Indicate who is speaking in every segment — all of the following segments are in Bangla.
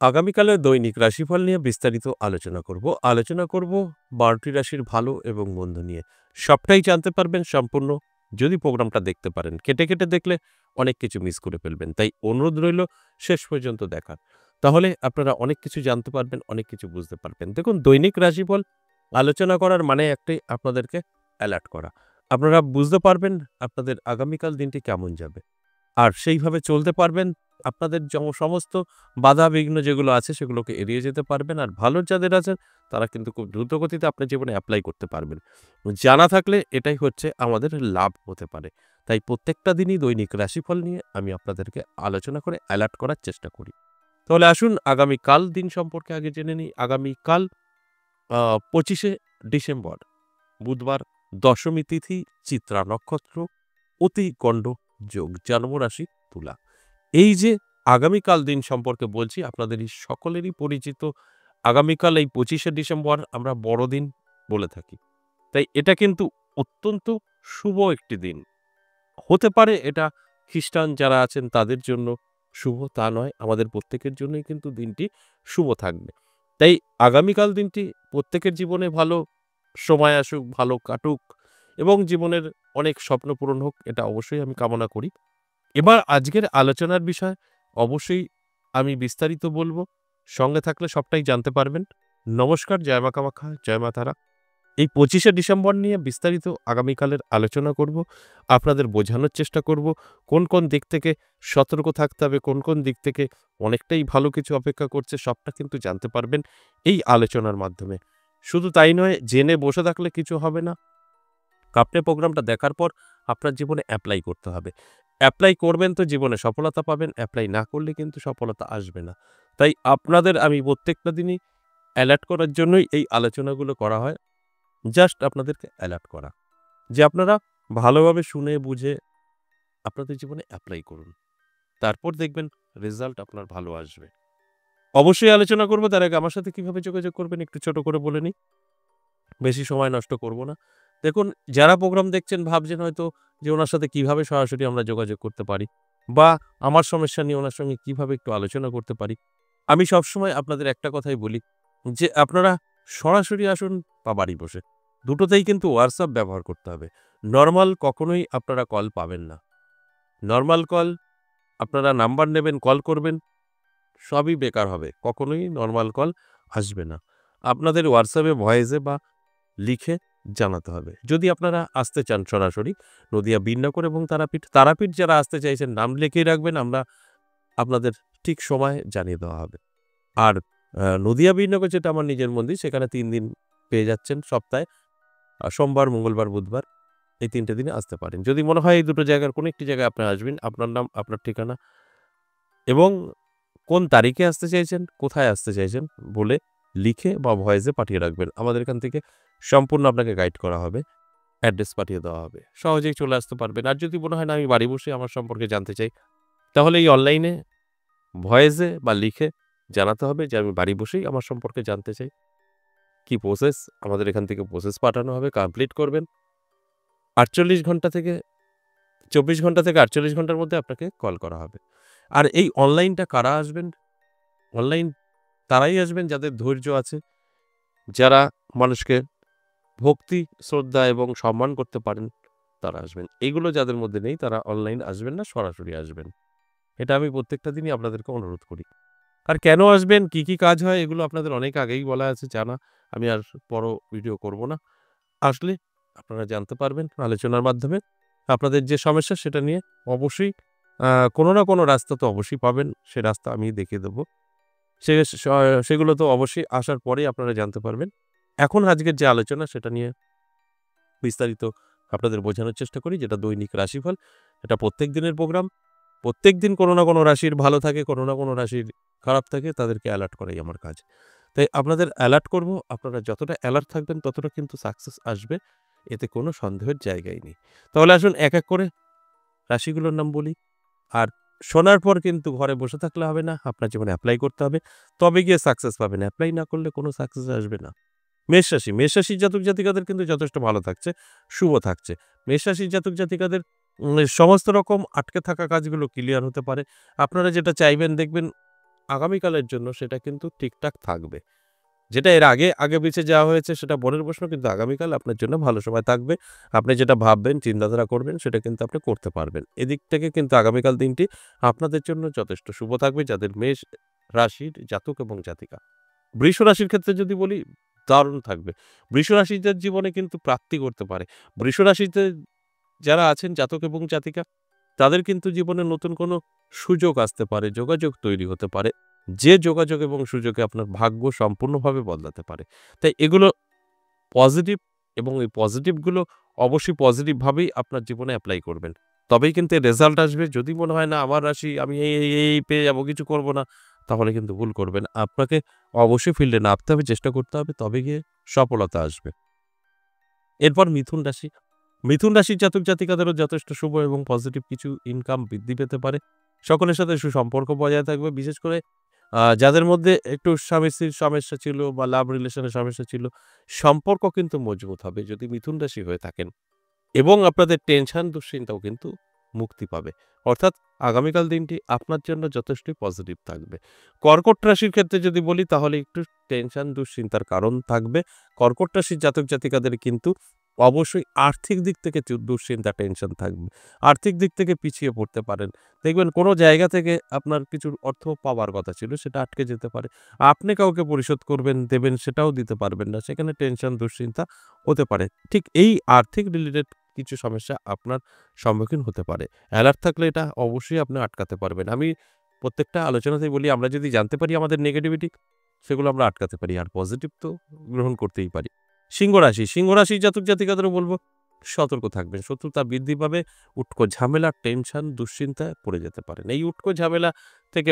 Speaker 1: আগামীকালের দৈনিক রাশিফল নিয়ে বিস্তারিত আলোচনা করব ১২টি রাশির ভালো এবং মন্দ নিয়ে। সবটাই জানতে পারবেন সম্পূর্ণ যদি প্রোগ্রামটা দেখতে পারেন। কেটে দেখলে অনেক কিছু মিস করে ফেলবেন। তাই অনুরোধ রইল শেষ পর্যন্ত দেখার। তাহলে আপনারা অনেক কিছু জানতে পারবেন, অনেক কিছু বুঝতে পারবেন। দেখুন, দৈনিক রাশিফল আলোচনা করার মানে একটাই, আপনাদেরকে অ্যালার্ট করা। আপনারা বুঝতে পারবেন আপনাদের আগামীকাল দিনটি কেমন যাবে। আর সেইভাবে চলতে পারবেন। আপনাদের সমস্ত বাধা-বিঘ্ন যেগুলো আছে সেগুলোকে এড়িয়ে যেতে পারবেন। আর ভালো যাদের আছেন তারা কিন্তু খুব দ্রুত গতিতে আপনার জীবনে এপ্লাই করতে পারবেন। জানা থাকলে এটাই হচ্ছে আমাদের লাভ হতে পারে। তাই প্রত্যেকটা দিনই দৈনিক রাশিফল নিয়ে আমি আপনাদেরকে আলোচনা করে অ্যালার্ট করার চেষ্টা করি। তাহলে আসুন আগামীকাল দিন সম্পর্কে আগে জেনে নিই। আগামীকাল ২৫শে ডিসেম্বর বুধবার, দশমী তিথি, চিত্রা নক্ষত্র, অতি গণ্ড যোগ, জন্মরাশি তুলা। এই যে আগামীকাল দিন সম্পর্কে বলছি, আপনাদের সকলেরই পরিচিত আগামীকাল এই ২৫শে ডিসেম্বর আমরা বড়দিন বলে থাকি। তাই এটা কিন্তু অত্যন্ত শুভ একটি দিন। হতে পারে এটা খ্রিস্টান যারা আছেন তাদের জন্য শুভ, তা নয়। আমাদের প্রত্যেকের জন্যই কিন্তু দিনটি শুভ থাকবে। তাই আগামীকাল দিনটি প্রত্যেকের জীবনে ভালো সময় আসুক, ভালো কাটুক এবং জীবনের অনেক স্বপ্ন পূরণ হোক, এটা অবশ্যই আমি কামনা করি। এবার আজকের আলোচনার বিষয় অবশ্যই আমি বিস্তারিত বলব। সঙ্গে থাকলে সবটাই জানতে পারবেন। নমস্কার, জয় মা কামাখ্যা, জয় মা তারা। এই ২৫শে ডিসেম্বর নিয়ে বিস্তারিত আগামীকালের আলোচনা করব। আপনাদের বোঝানোর চেষ্টা করব কোন দিক থেকে সতর্ক থাকতে হবে, কোন দিক থেকে অনেকটাই ভালো কিছু অপেক্ষা করছে, সবটা কিন্তু জানতে পারবেন এই আলোচনার মাধ্যমে। শুধু তাই নয়, জেনে বসে থাকলে কিছু হবে না। আপনি প্রোগ্রামটা দেখার পর আপনার জীবনে এপ্লাই করতে হবে। এপ্লাই করবেন তো জীবনে সফলতা পাবেন, এপ্লাই না করলে কিন্তু সফলতা আসবে না। তাই আপনাদের আমি প্রত্যেকটা দিনই অ্যালার্ট করার জন্যই এই আলোচনাগুলো করা হয়। জাস্ট আপনাদেরকে অ্যালার্ট করা। যে আপনারা ভালোভাবে শুনে বুঝে আপনাদের জীবনে এপ্লাই করুন। তারপর দেখবেন রেজাল্ট আপনার ভালো আসবে। অবশ্যই আলোচনা করব, তার আগে আমার সাথে কিভাবে যোগাযোগ করবেন একটু ছোট করে বলে নিই। বেশি সময় নষ্ট করব না। দেখুন, যারা প্রোগ্রাম দেখছেন ভাবছেন হয়তো যে ওনার সাথে কিভাবে সরাসরি আমরা যোগাযোগ করতে পারি বা আমার সমস্যা নিয়ে ওনার সঙ্গে কিভাবে একটু আলোচনা করতে পারি। আমি সবসময় আপনাদের একটা কথাই বলি যে আপনারা সরাসরি আসুন বা বাড়ি বসে। দুটোতেই কিন্তু WhatsApp ব্যবহার করতে হবে। নরমাল কখনোই আপনারা কল পাবেন না। নরমাল কল আপনারা নাম্বার নেবেন, কল করবেন, সবই বেকার হবে। কখনোই নরমাল কল আসবে না। আপনাদের WhatsApp এ ভয়েসে বা লিখে জানাতে হবে। যদি আপনারা আসতে চান সরাসরি নদিয়া বিননগর এবং তারাপীঠ যারা আসতে চাইছেন নাম লিখিয়ে রাখবেন, আমরা আপনাদের ঠিক সময় জানিয়ে দেওয়া হবে। আর নদিয়া বিননগর যেটা আমার নিজের মন্দির, সেখানে ৩ দিন পেয়ে যাচ্ছেন সপ্তাহে। সোমবার, মঙ্গলবার, বুধবার এই ৩ টে দিনে আসতে পারেন। যদি মনে হয় এই দুটো জায়গার কোনো একটি জায়গায় আপনারা আসবেন, আপনার নাম, আপনার ঠিকানা এবং কোন তারিখে আসতে চাইছেন, কোথায় আসতে চাইছেন বলে লিখে বা ভয়েসে পাঠিয়ে রাখবেন। আমাদের এখান থেকে সম্পূর্ণ আপনাকে গাইড করা হবে। অ্যাড্রেস পাঠিয়ে দেওয়া হবে। সহজেই চলে আসতে পারবেন। আর যদি মনে হয় না আমি বাড়ি বসে আমার সম্পর্কে জানতে চাই, তাহলে এই অনলাইনে ভয়েসে বা লিখে জানাতে হবে যে আমি বাড়ি বসেই আমার সম্পর্কে জানতে চাই। কি প্রসেস, আমাদের এখান থেকে প্রসেস পাঠানো হবে, কমপ্লিট করবেন। ৪৮ ঘন্টা থেকে ২৪ ঘন্টা থেকে ৪৮ ঘন্টার মধ্যে আপনাকে কল করা হবে। আর এই অনলাইনটা কারা আসবেন? অনলাইন তারাই আসবেন যাদের ধৈর্য আছে, যারা মানুষকে ভক্তি, শ্রদ্ধা এবং সম্মান করতে পারেন, তারা আসবেন। এগুলো যাদের মধ্যে নেই তারা অনলাইন আসবেন না, সরাসরি আসবেন। এটা আমি প্রত্যেকটা দিনই আপনাদেরকে অনুরোধ করি। আর কেন আসবেন, কি কাজ হয় এগুলো আপনাদের অনেক আগেই বলা আছে, জানা। আমি আর বড় ভিডিও করব না। আসলে আপনারা জানতে পারবেন আলোচনার মাধ্যমে। আপনাদের যে সমস্যা সেটা নিয়ে অবশ্যই আ কোনো না কোনো রাস্তা তো অবশ্যই পাবেন। সে রাস্তা আমি দেখিয়ে দেব। সে স সেগুলো তো অবশ্যই আসার পরেই আপনারা জানতে পারবেন। এখন আজকের যে আলোচনা সেটা নিয়ে বিস্তারিত আপনাদের বোঝানোর চেষ্টা করি, যেটা দৈনিক রাশিফল। এটা প্রত্যেক দিনের প্রোগ্রাম। প্রত্যেকদিন কোনো না কোনো রাশির ভালো থাকে, কোনো না কোনো রাশির খারাপ থাকে, তাদেরকে অ্যালার্ট করাই আমার কাজ। তাই আপনাদের অ্যালার্ট করব। আপনারা যতটা অ্যালার্ট থাকবেন ততটা কিন্তু সাকসেস আসবে। এতে কোনো সন্দেহের জায়গাই নেই। তাহলে আসুন এক করে রাশিগুলোর নাম বলি। আর শোনার পর কিন্তু ঘরে বসে থাকলে হবে না। আপনার জীবনে এপ্লাই করতে হবে। তবে গিয়ে সাকসেস পাবেন। এপ্লাই না করলে কোনো সাকসেস আসবে না। মেষ রাশির জাতক-জাতিকাদের কিন্তু যথেষ্ট ভালো থাকছে, শুভ থাকছে। মেষ রাশির জাতক-জাতিকাদের সমস্ত রকম আটকে থাকা কাজগুলো ক্লিয়ার হতে পারে। আপনারা যেটা চাইবেন দেখবেন আগামীকালের জন্য সেটা কিন্তু ঠিকঠাক থাকবে। যেটা এর আগে পিছে যাওয়া হয়েছে সেটা পরের প্রশ্ন, কিন্তু আগামীকাল আপনার জন্য ভালো সময় থাকবে। আপনি যেটা ভাববেন, চিন্তাধারা করবেন সেটা কিন্তু আপনি করতে পারবেন। এদিক থেকে কিন্তু আগামীকাল দিনটি আপনাদের জন্য যথেষ্ট শুভ থাকবে যাদের মেষ রাশির জাতক এবং জাতিকা। বৃষ রাশির ক্ষেত্রে যদি বলি, দারুণ থাকবে। বৃষ রাশিদের জীবনে কিন্তু প্রাপ্তি করতে পারে। বৃষ রাশিতে যারা আছেন জাতক এবং জাতিকা, তাদের কিন্তু জীবনে নতুন কোনো সুযোগ আসতে পারে, যোগাযোগ তৈরি হতে পারে। যে যোগাযোগ এবং সুযোগে আপনার ভাগ্য সম্পূর্ণভাবে বদলাতে পারে। তাই এগুলো পজিটিভ, এবং এই পজিটিভগুলো অবশ্যই পজিটিভভাবেই আপনার জীবনে এপ্লাই করবেন। তবেই কিন্তু এর রেজাল্ট আসবে। যদি মনে হয় না আমার রাশি আমি এই পেয়ে যাবো, কিছু করব না, তাহলে কিন্তু ভুল করবেন। আপনাকে অবশ্যই ফিল্ডে নামতে হবে, চেষ্টা করতে হবে, তবে গিয়ে সফলতা আসবে। এরপর মিথুন রাশি। মিথুন রাশির জাতক জাতিকাদেরও যথেষ্ট শুভ এবং পজিটিভ কিছু ইনকাম বৃদ্ধি পেতে পারে। সকলের সাথে সুসম্পর্ক বজায় থাকবে। বিশেষ করে যাদের মধ্যে একটু স্বামী-স্ত্রীর সমস্যা ছিল বা লাভ রিলেশনের সমস্যা ছিল, সম্পর্ক কিন্তু মজবুত হবে যদি মিথুন রাশি হয়ে থাকেন। এবং আপনাদের টেনশন, দুশ্চিন্তাও কিন্তু মুক্তি পাবে। অর্থাৎ আগামীকাল দিনটি আপনার জন্য যথেষ্টই পজিটিভ থাকবে। কর্কট রাশির ক্ষেত্রে যদি বলি, তাহলে একটু টেনশন, দুশ্চিন্তার কারণ থাকবে। কর্কট রাশির জাতক জাতিকাদের কিন্তু অবশ্যই আর্থিক দিক থেকে দুশ্চিন্তা, টেনশন থাকবে। আর্থিক দিক থেকে পিছিয়ে পড়তে পারেন। দেখবেন কোনো জায়গা থেকে আপনার কিছু অর্থ পাওয়ার কথা ছিল, সেটা আটকে যেতে পারে। আপনি কাউকে পরিশোধ করবেন, দেবেন, সেটাও দিতে পারবেন না। সেখানে টেনশন, দুশ্চিন্তা হতে পারে। ঠিক এই আর্থিক রিলেটেড কিছু সমস্যা আপনার সম্মুখীন হতে পারে। অ্যালার্ট থাকলে এটা অবশ্যই আপনি আটকাতে পারবেন। আমি প্রত্যেকটা আলোচনাতেই বলি, আমরা যদি জানতে পারি আমাদের নেগেটিভিটি, সেগুলো আমরা আটকাতে পারি। আর পজিটিভ তো গ্রহণ করতেই পারি। সিংহ রাশি। সিংহ রাশির জাতক জাতিকাদেরও বলব, সতর্ক থাকবেন। শত্রুতা বৃদ্ধি পাবে। উটকো ঝামেলা, টেনশন, দুশ্চিন্তায় পড়ে যেতে পারেন। এই উটকো ঝামেলা থেকে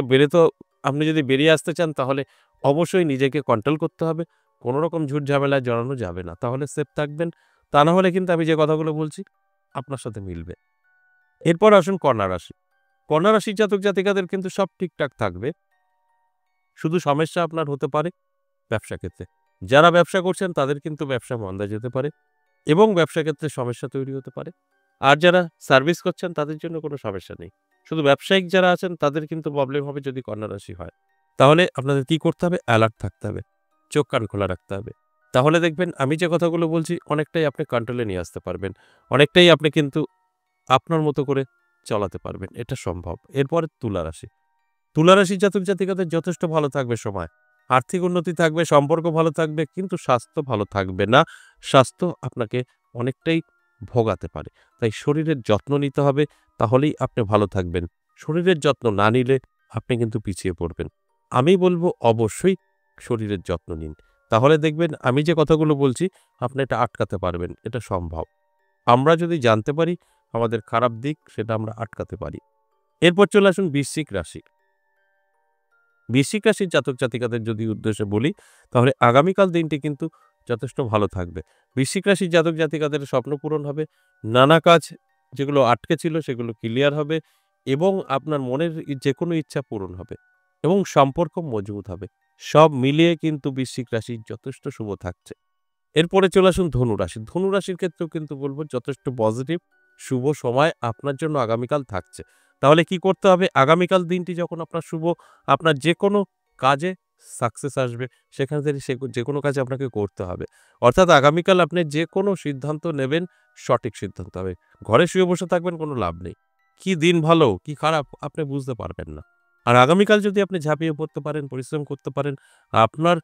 Speaker 1: আপনি যদি বেরিয়ে আসতে চান, তাহলে অবশ্যই নিজেকে কন্ট্রোল করতে হবে। কোনো রকম ঝুট ঝামেলায় জড়ানো যাবে না। তাহলে সেফ থাকবেন। তা না হলে কিন্তু আমি যে কথাগুলো বলছি আপনার সাথে মিলবে। এরপর আসুন কন্যা রাশি। কন্যা রাশির জাতক জাতিকাদের কিন্তু সব ঠিকঠাক থাকবে। শুধু সমস্যা আপনার হতে পারে ব্যবসা ক্ষেত্রে। যারা ব্যবসা করছেন তাদের কিন্তু ব্যবসা মন্দা যেতে পারে এবং ব্যবসা ক্ষেত্রে সমস্যা তৈরি হতে পারে। আর যারা সার্ভিস করছেন তাদের জন্য কোনো সমস্যা নেই। শুধু ব্যবসায়িক যারা আছেন তাদের কিন্তু প্রবলেম হবে যদি কন্যা রাশি হয়। তাহলে আপনাদের কি করতে হবে? অ্যালার্ট থাকতে হবে। চোখ কান খোলা রাখতে হবে। তাহলে দেখবেন আমি যে কথাগুলো বলছি অনেকটাই আপনি কন্ট্রোলে নিয়ে আসতে পারবেন। অনেকটাই আপনি কিন্তু আপনার মতো করে চালাতে পারবেন। এটা সম্ভব। এরপরে তুলা রাশি। তুলা রাশির জাতক জাতিকাদের যথেষ্ট ভালো থাকবে সময়। আর্থিক উন্নতি থাকবে, সম্পর্ক ভালো থাকবে, কিন্তু স্বাস্থ্য ভালো থাকবে না। স্বাস্থ্য আপনাকে অনেকটাই ভোগাতে পারে। তাই শরীরের যত্ন নিতে হবে, তাহলেই আপনি ভালো থাকবেন। শরীরের যত্ন না নিলে আপনি কিন্তু পিছিয়ে পড়বেন। আমি বলব অবশ্যই শরীরের যত্ন নিন। তাহলে দেখবেন আমি যে কথাগুলো বলছি আপনি এটা আটকাতে পারবেন। এটা সম্ভব। আমরা যদি জানতে পারি আমাদের খারাপ দিক, সেটা আমরা আটকাতে পারি। এরপর চলে আসুন বৃশ্চিক রাশি। বৃশ্চিক রাশির জাতক জাতিকাদের যদি উদ্দেশ্যে বলি, তাহলে আগামীকাল দিনটি কিন্তু যথেষ্ট ভালো থাকবে। বৃশ্চিক রাশির জাতক জাতিকাদের স্বপ্ন পূরণ হবে। নানা কাজ যেগুলো আটকে ছিল সেগুলো ক্লিয়ার হবে এবং আপনার মনের যেকোনো ইচ্ছা পূরণ হবে এবং সম্পর্ক মজবুত হবে। সব মিলিয়ে কিন্তু বৃশ্চিক রাশি যথেষ্ট শুভ থাকছে। এরপরে চলে আসুন ধনু রাশি। ধনু রাশির ক্ষেত্রেও কিন্তু বলব যথেষ্ট পজিটিভ শুভ সময় আপনার জন্য আগামীকাল থাকছে। তাহলে কি করতে হবে? আগামীকাল দিনটি যখন আপনার শুভ, আপনার যেকোনো কাজে সাকসেস আসবে। সেখান থেকে যেকোনো কাজ আপনাকে করতে হবে। অর্থাৎ আগামীকাল আপনি যেকোনো সিদ্ধান্ত নেবেন, সঠিক সিদ্ধান্ত হবে। ঘরে শুয়ে বসে থাকবেন, কোনো লাভ নেই। কি দিন ভালো, কি খারাপ আপনি বুঝতে পারবেন না। আর আগামীকাল যদি আপনি ঝাঁপিয়ে পড়তে পারেন, পরিশ্রম করতে পারেন, আপনার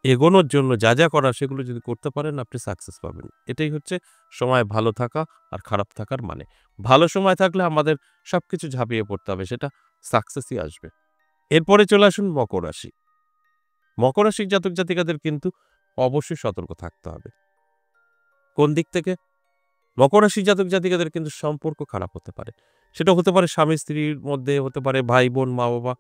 Speaker 1: এগোনোর জন্য যা করার সেগুলো যদি করতে পারেন, আপনি সাকসেস পাবেন। এটাই হচ্ছে সময় ভালো থাকা আর খারাপ থাকার মানে। ভালো সময় থাকলে আমাদের সবকিছু ঝাঁপিয়ে পড়তে হবে, সেটা সাকসেসই আসবে। এরপরে চলে আসুন মকর রাশি। মকর রাশির জাতক জাতিকাদের কিন্তু অবশ্যই সতর্ক থাকতে হবে। কোন দিক থেকে? মকর রাশির জাতক জাতিকাদের কিন্তু সম্পর্ক খারাপ হতে পারে। সেটা হতে পারে স্বামী-স্ত্রীর মধ্যে, হতে পারে ভাই-বোন, মা-বাবা।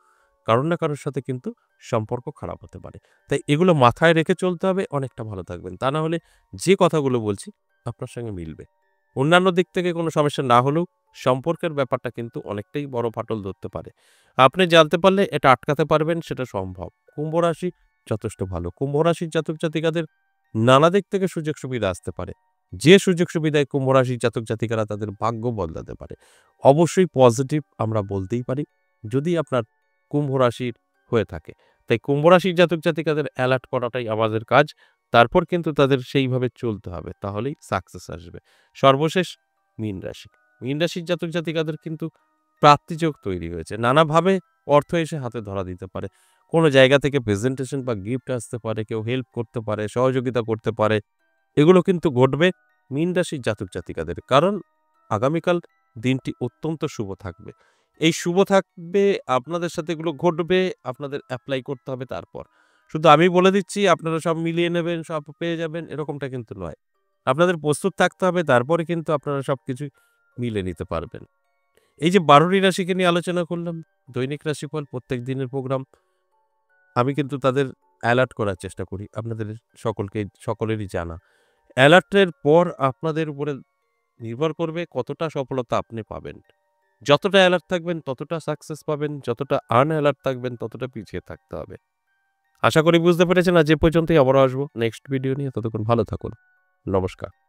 Speaker 1: কারো না কারোর সাথে কিন্তু সম্পর্ক খারাপ হতে পারে। তাই এগুলো মাথায় রেখে চলতে হবে, অনেকটা ভালো থাকবেন। তা না হলে যে কথাগুলো বলছি আপনার সঙ্গে মিলবে। অন্যান্য দিক থেকে কোনো সমস্যা না হলেও সম্পর্কের ব্যাপারটা কিন্তু অনেকটাই বড় ফাটল ধরতে পারে। আপনি জানতে পারলে এটা আটকাতে পারবেন, সেটা সম্ভব। কুম্ভ রাশি যথেষ্ট ভালো। কুম্ভ রাশির জাতক জাতিকাদের নানা দিক থেকে সুযোগ সুবিধা আসতে পারে। যে সুযোগ সুবিধায় কুম্ভ রাশির জাতক জাতিকারা তাদের ভাগ্য বদলাতে পারে। অবশ্যই পজিটিভ আমরা বলতেই পারি। যদি আপনার কুম্ভ রাশির হয়ে থাকে। তাই কুম্ভ রাশির জাতক জাতিকাদের অ্যালার্ট করাটাই আমাদের কাজ। তারপর কিন্তু তাদের সেইভাবে চলতে হবে। তাহলেই সাকসেস আসবে। সর্বশেষ মীন রাশি। মীন রাশির জাতক জাতিকাদের কিন্তু প্রাপ্তিযোগ তৈরি হয়েছে। নানাভাবে অর্থ এসে হাতে ধরা দিতে পারে। কোনো জায়গা থেকে প্রেজেন্টেশন বা গিফট আসতে পারে, কেউ হেল্প করতে পারে, সহযোগিতা করতে পারে। এগুলো কিন্তু ঘটবে মীন রাশির জাতক জাতিকাদের। কারণ আগামীকাল দিনটি অত্যন্ত শুভ থাকবে। এই শুভ থাকবে, আপনাদের সাথে এগুলো ঘটবে, আপনাদের এপ্লাই করতে হবে তারপর। শুধু আমি বলে দিচ্ছি আপনারা সব মিলিয়ে নেবেন, সব পেয়ে যাবেন এরকমটা কিন্তু নয়। আপনাদের প্রস্তুত থাকতে হবে, তারপরে কিন্তু আপনারা সবকিছু মিলিয়ে নিতে পারবেন। এই যে ১২টি রাশিকে নিয়ে আলোচনা করলাম, দৈনিক রাশিফল প্রত্যেক দিনের প্রোগ্রাম, আমি কিন্তু তাদের অ্যালার্ট করার চেষ্টা করি। আপনাদের সকলেরই জানা। অ্যালার্টের পর আপনাদের উপরে নির্ভর করবে কতটা সফলতা আপনি পাবেন। যতটা অ্যালার্ট থাকবেন ততটা সাকসেস পাবেন, যতটা আনঅ্যালার্ট থাকবেন ততটা পিছিয়ে থাকতে হবে। আশা করি বুঝতে পেরেছেন। আজ এ পর্যন্তই, আবারও আসবো নেক্সট ভিডিও নিয়ে। ততক্ষণ ভালো থাকুন। নমস্কার।